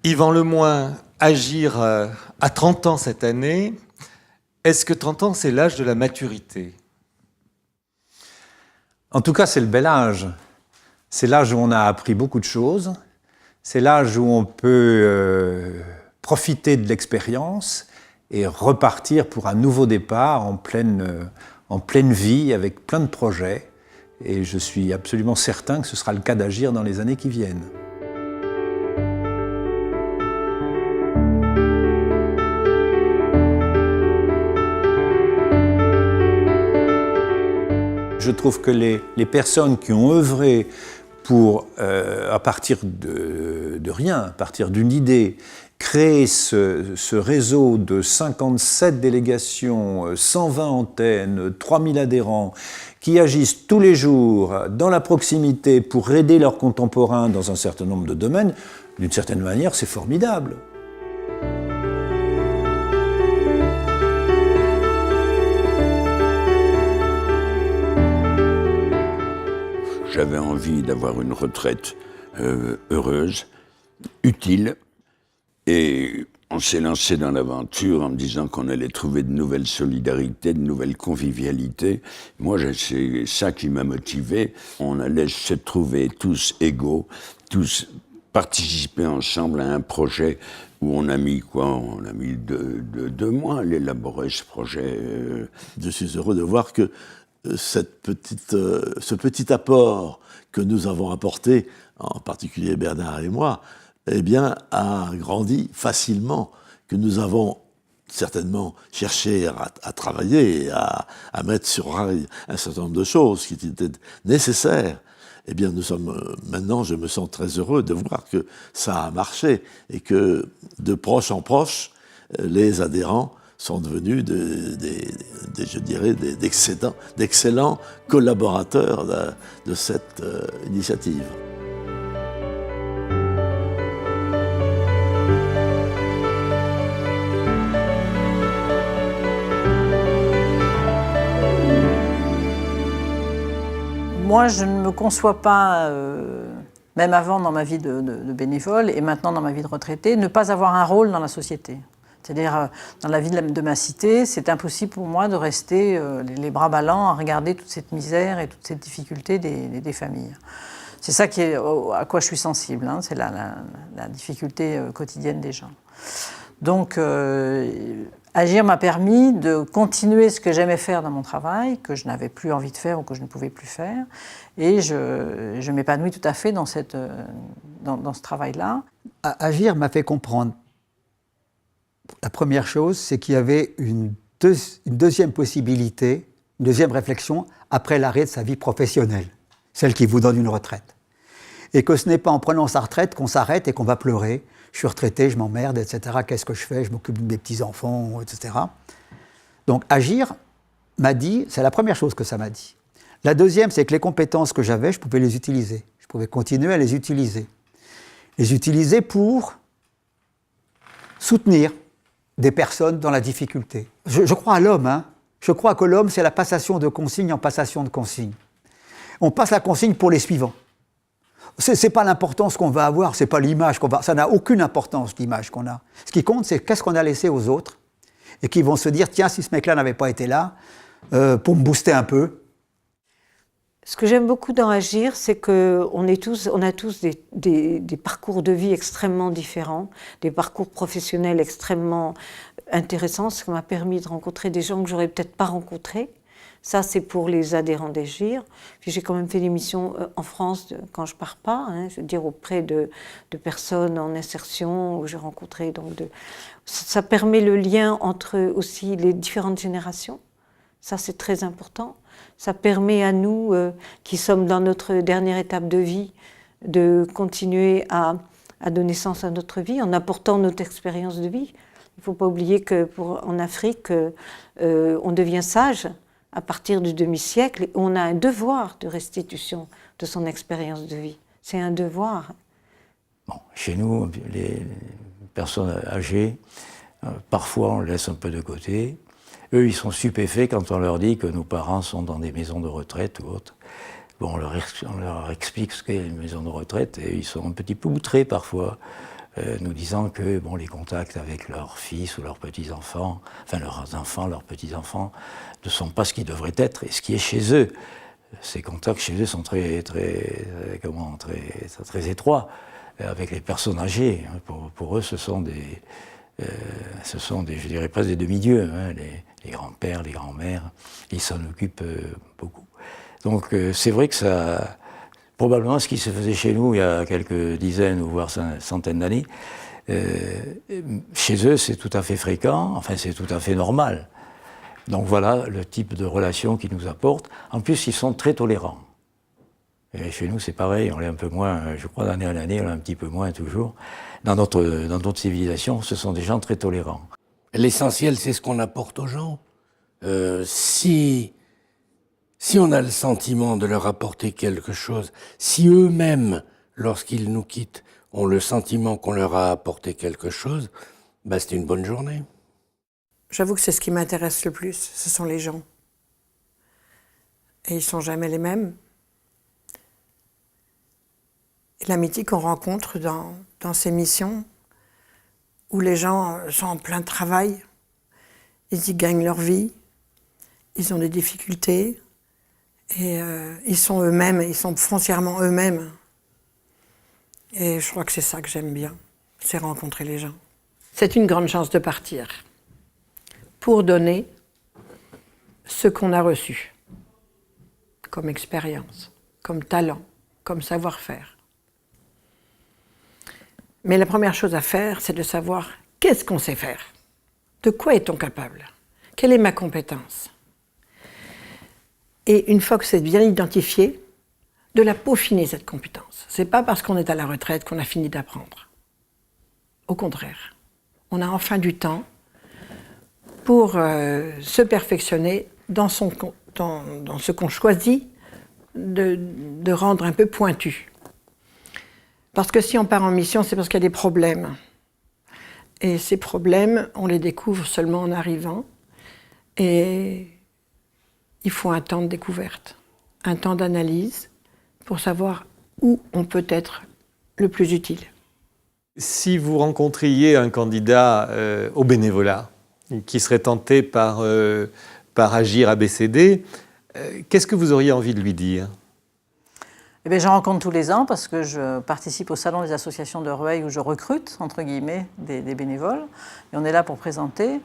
Yvan Lemoine, agir à 30 ans cette année, est-ce que 30 ans, c'est l'âge de la maturité? En tout cas, c'est le bel âge. C'est l'âge où on a appris beaucoup de choses. C'est l'âge où on peut profiter de l'expérience et repartir pour un nouveau départ en pleine vie, avec plein de projets. Et je suis absolument certain que ce sera le cas d'Agir dans les années qui viennent. Je trouve que les personnes qui ont œuvré pour, à partir de rien, à partir d'une idée, créer ce réseau de 57 délégations, 120 antennes, 3000 adhérents, qui agissent tous les jours dans la proximité pour aider leurs contemporains dans un certain nombre de domaines, d'une certaine manière, c'est formidable. J'avais envie d'avoir une retraite heureuse, utile, et on s'est lancé dans l'aventure en me disant qu'on allait trouver de nouvelles solidarités, de nouvelles convivialités. Moi, c'est ça qui m'a motivé. On allait se trouver tous égaux, tous participer ensemble à un projet où on a mis quoi? On a mis deux mois à l'élaborer, ce projet. Je suis heureux de voir que ce petit apport que nous avons apporté, en particulier Bernard et moi, eh bien, a grandi facilement, que nous avons certainement cherché à travailler, à mettre sur rail un certain nombre de choses qui étaient nécessaires. Eh bien, maintenant, je me sens très heureux de voir que ça a marché et que de proche en proche, les adhérents sont devenus je dirais, d'excellents collaborateurs de cette initiative. Moi, je ne me conçois pas, même avant dans ma vie de bénévole et maintenant dans ma vie de retraité, ne pas avoir un rôle dans la société. C'est-à-dire, dans la vie de ma cité, c'est impossible pour moi de rester les bras ballants à regarder toute cette misère et toute cette difficulté des familles. C'est ça à quoi je suis sensible, hein, c'est la difficulté quotidienne des gens. Donc, Agir m'a permis de continuer ce que j'aimais faire dans mon travail, que je n'avais plus envie de faire ou que je ne pouvais plus faire. Et je m'épanouis tout à fait dans ce travail-là. Agir m'a fait comprendre. La première chose, c'est qu'il y avait une deuxième possibilité, une deuxième réflexion après l'arrêt de sa vie professionnelle, celle qui vous donne une retraite. Et que ce n'est pas en prenant sa retraite qu'on s'arrête et qu'on va pleurer. Je suis retraité, je m'emmerde, etc. Qu'est-ce que je fais? Je m'occupe de mes petits-enfants, etc. Donc Agir m'a dit, c'est la première chose que ça m'a dit. La deuxième, c'est que les compétences que j'avais, je pouvais les utiliser. Je pouvais continuer à les utiliser. Les utiliser pour soutenir des personnes dans la difficulté. Je crois à l'homme, hein. Je crois que l'homme, c'est la passation de consigne en passation de consigne. On passe la consigne pour les suivants. C'est pas l'importance qu'on va avoir, c'est pas l'image qu'on va... Ça n'a aucune importance, l'image qu'on a. Ce qui compte, c'est qu'est-ce qu'on a laissé aux autres et qui vont se dire, tiens, si ce mec-là n'avait pas été là, pour me booster un peu. Ce que j'aime beaucoup dans Agir, c'est qu'on a tous des parcours de vie extrêmement différents, des parcours professionnels extrêmement intéressants, ce qui m'a permis de rencontrer des gens que j'aurais peut-être pas rencontrés. Ça, c'est pour les adhérents d'Agir. Puis j'ai quand même fait des missions en France quand je pars pas, hein, je veux dire auprès de personnes en insertion où j'ai rencontré ça permet le lien entre aussi les différentes générations. Ça, c'est très important. Ça permet à nous, qui sommes dans notre dernière étape de vie, de continuer à donner sens à notre vie en apportant notre expérience de vie. Il ne faut pas oublier qu'en Afrique, on devient sage à partir du demi-siècle et on a un devoir de restitution de son expérience de vie. C'est un devoir. Bon, chez nous, les personnes âgées, parfois on les laisse un peu de côté. Eux, ils sont stupéfaits quand on leur dit que nos parents sont dans des maisons de retraite ou autres. Bon, on leur explique ce qu'est une maison de retraite et ils sont un petit peu outrés parfois. nous disant que bon, les contacts avec leurs fils ou leurs petits-enfants, enfin leurs enfants, leurs petits-enfants, ne sont pas ce qu'ils devraient être et ce qui est chez eux. Ces contacts chez eux sont très étroits avec les personnes âgées. Pour eux, ce sont des, je dirais presque des demi-dieux, hein, les grands-pères, les grands-mères. Ils s'en occupent beaucoup. Donc c'est vrai que ça... Probablement ce qui se faisait chez nous il y a quelques dizaines ou voire centaines d'années, chez eux c'est tout à fait fréquent, enfin c'est tout à fait normal. Donc voilà le type de relation qu'ils nous apportent. En plus ils sont très tolérants. Et chez nous c'est pareil, on l'est un peu moins, je crois d'année en année, on l'est un petit peu moins toujours. Dans d'autres civilisations, ce sont des gens très tolérants. L'essentiel c'est ce qu'on apporte aux gens. Si on a le sentiment de leur apporter quelque chose, si eux-mêmes, lorsqu'ils nous quittent, ont le sentiment qu'on leur a apporté quelque chose, bah c'est une bonne journée. J'avoue que c'est ce qui m'intéresse le plus, ce sont les gens. Et ils ne sont jamais les mêmes. Et l'amitié qu'on rencontre dans ces missions, où les gens sont en plein travail, ils y gagnent leur vie, ils ont des difficultés, et ils sont eux-mêmes, ils sont foncièrement eux-mêmes. Et je crois que c'est ça que j'aime bien, c'est rencontrer les gens. C'est une grande chance de partir pour donner ce qu'on a reçu comme expérience, comme talent, comme savoir-faire. Mais la première chose à faire, c'est de savoir qu'est-ce qu'on sait faire. De quoi est-on capable? Quelle est ma compétence? Et une fois que c'est bien identifié, de la peaufiner cette compétence. C'est pas parce qu'on est à la retraite qu'on a fini d'apprendre. Au contraire, on a enfin du temps pour se perfectionner dans ce qu'on choisit de rendre un peu pointu. Parce que si on part en mission, c'est parce qu'il y a des problèmes. Et ces problèmes, on les découvre seulement en arrivant. Et il faut un temps de découverte, un temps d'analyse pour savoir où on peut être le plus utile. Si vous rencontriez un candidat au bénévolat qui serait tenté par Agir ABCD, qu'est-ce que vous auriez envie de lui dire? Eh bien, j'en rencontre tous les ans parce que je participe au salon des associations de Rueil où je recrute, entre guillemets, des bénévoles. Et on est là pour présenter.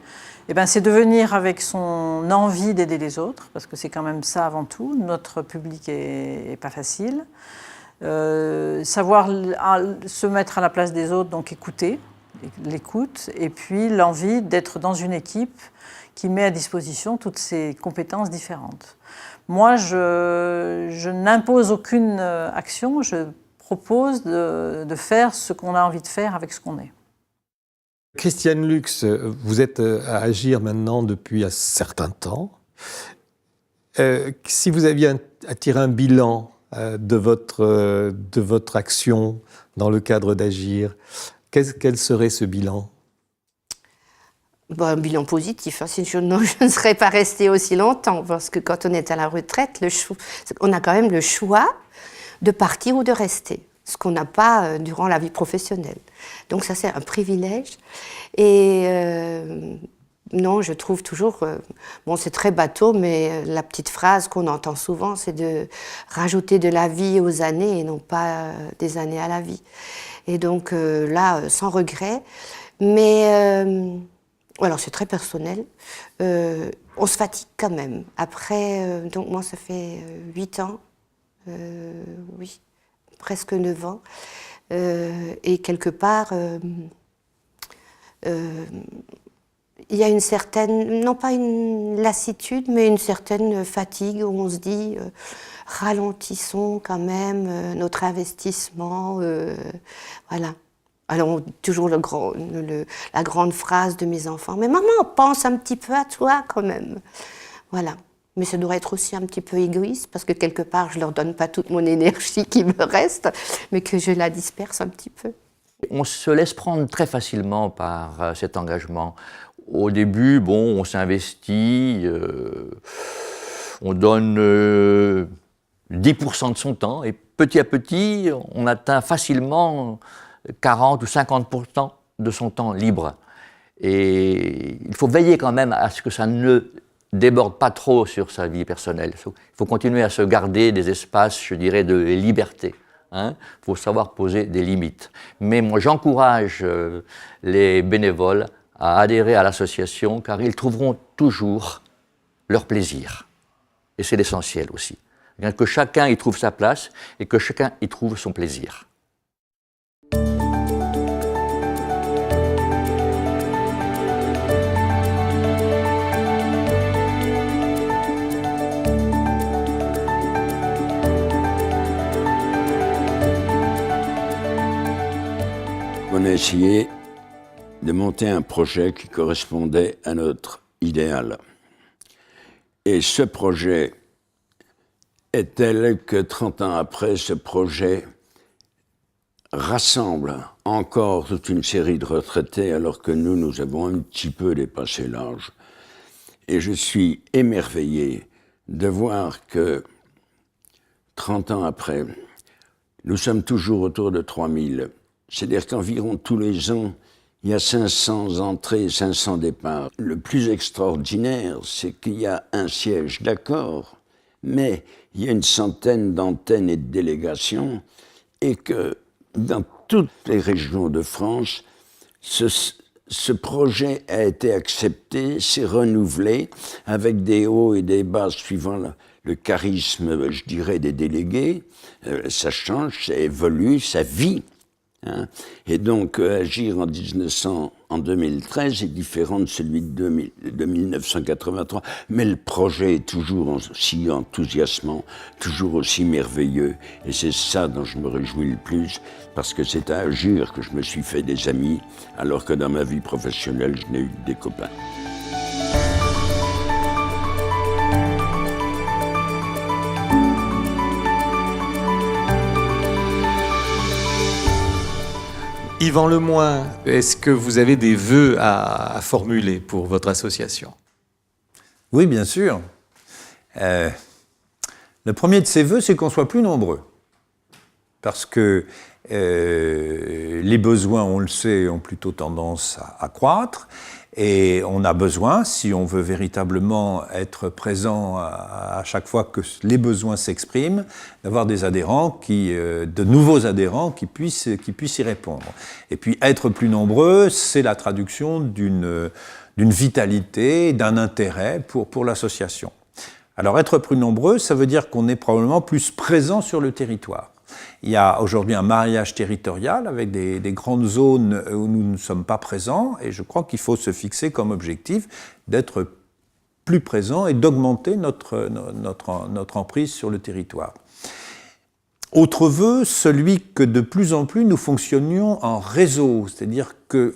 Eh bien, c'est de venir avec son envie d'aider les autres, parce que c'est quand même ça avant tout. Notre public est pas facile. Savoir se mettre à la place des autres, donc écouter, l'écoute, et puis l'envie d'être dans une équipe qui met à disposition toutes ces compétences différentes. Moi, je n'impose aucune action, je propose de faire ce qu'on a envie de faire avec ce qu'on est. Christiane Lux, vous êtes à Agir maintenant depuis un certain temps. Si vous aviez à tirer un bilan de votre action dans le cadre d'Agir, quel serait ce bilan? Bon, un bilan positif, hein. Je ne serais pas restée aussi longtemps, parce que quand on est à la retraite, on a quand même le choix de partir ou de rester, ce qu'on n'a pas durant la vie professionnelle. Donc ça, c'est un privilège. Et non, je trouve toujours... bon, c'est très bateau, mais la petite phrase qu'on entend souvent, c'est de rajouter de la vie aux années et non pas des années à la vie. Et donc là, sans regret, mais... alors c'est très personnel, on se fatigue quand même. Après, donc moi ça fait 8 ans, oui, presque 9 ans, et quelque part, il y a une certaine, non pas une lassitude, mais une certaine fatigue où on se dit, ralentissons quand même notre investissement, voilà. Alors, toujours la grande phrase de mes enfants, « Mais maman, pense un petit peu à toi quand même. » Voilà. Mais ça doit être aussi un petit peu égoïste, parce que quelque part, je ne leur donne pas toute mon énergie qui me reste, mais que je la disperse un petit peu. On se laisse prendre très facilement par cet engagement. Au début, bon, on s'investit, on donne 10% de son temps, et petit à petit, on atteint facilement 40 ou 50% de son temps libre. Et il faut veiller quand même à ce que ça ne déborde pas trop sur sa vie personnelle. Il faut continuer à se garder des espaces, je dirais, de liberté. Il faut savoir poser des limites. Mais moi, j'encourage les bénévoles à adhérer à l'association, car ils trouveront toujours leur plaisir. Et c'est l'essentiel aussi. Que chacun y trouve sa place et que chacun y trouve son plaisir. On a essayé de monter un projet qui correspondait à notre idéal. Et ce projet est tel que 30 ans après, ce projet rassemble encore toute une série de retraités, alors que nous avons un petit peu dépassé l'âge. Et je suis émerveillé de voir que 30 ans après, nous sommes toujours autour de 3000. C'est-à-dire qu'environ tous les ans, il y a 500 entrées, 500 départs. Le plus extraordinaire, c'est qu'il y a un siège, d'accord, mais il y a une centaine d'antennes et de délégations, et que dans toutes les régions de France, ce projet a été accepté, s'est renouvelé, avec des hauts et des bas suivant le charisme, je dirais, des délégués. Ça change, ça évolue, ça vit. Et donc, agir en 2013 est différent de celui de 1983, mais le projet est toujours aussi enthousiasmant, toujours aussi merveilleux, et c'est ça dont je me réjouis le plus, parce que c'est à Agir que je me suis fait des amis, alors que dans ma vie professionnelle, je n'ai eu que des copains. Yvan Lemoine, est-ce que vous avez des vœux à formuler pour votre association? Oui, bien sûr. Le premier de ces vœux, c'est qu'on soit plus nombreux. Parce que les besoins, on le sait, ont plutôt tendance à croître. Et on a besoin, si on veut véritablement être présent à chaque fois que les besoins s'expriment, d'avoir des adhérents de nouveaux adhérents qui puissent y répondre. Et puis être plus nombreux, c'est la traduction d'une vitalité, d'un intérêt pour l'association. Alors être plus nombreux, ça veut dire qu'on est probablement plus présent sur le territoire. Il y a aujourd'hui un maillage territorial avec des grandes zones où nous ne sommes pas présents, et je crois qu'il faut se fixer comme objectif d'être plus présent et d'augmenter notre emprise sur le territoire. Autre vœu, celui que de plus en plus nous fonctionnions en réseau, c'est-à-dire que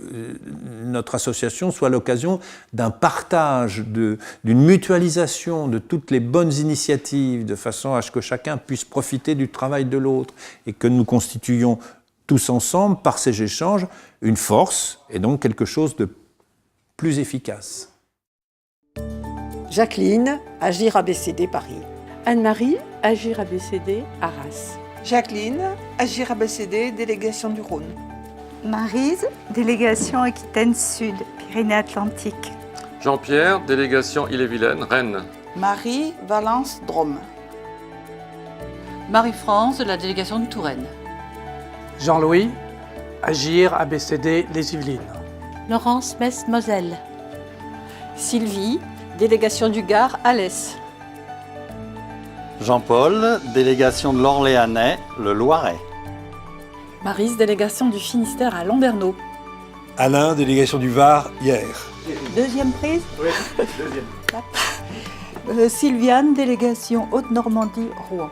notre association soit l'occasion d'un partage, d'une mutualisation de toutes les bonnes initiatives, de façon à ce que chacun puisse profiter du travail de l'autre, et que nous constituions tous ensemble, par ces échanges, une force, et donc quelque chose de plus efficace. Jacqueline, Agir ABCD Paris. Anne-Marie, Agir ABCD Arras. Jacqueline, Agir ABCD, délégation du Rhône. Maryse, délégation Aquitaine Sud, Pyrénées-Atlantiques. Jean-Pierre, délégation Ille-et-Vilaine, Rennes. Marie, Valence, Drôme. Marie-France, de la délégation de Touraine. Jean-Louis, Agir ABCD Les Yvelines. Laurence, Metz, Moselle. Sylvie, délégation du Gard, Alès. Jean-Paul, délégation de l'Orléanais, le Loiret. Maryse, délégation du Finistère à Landerneau. Alain, délégation du Var, Hier. Deuxième prise? Oui, deuxième. Sylviane, délégation Haute-Normandie, Rouen.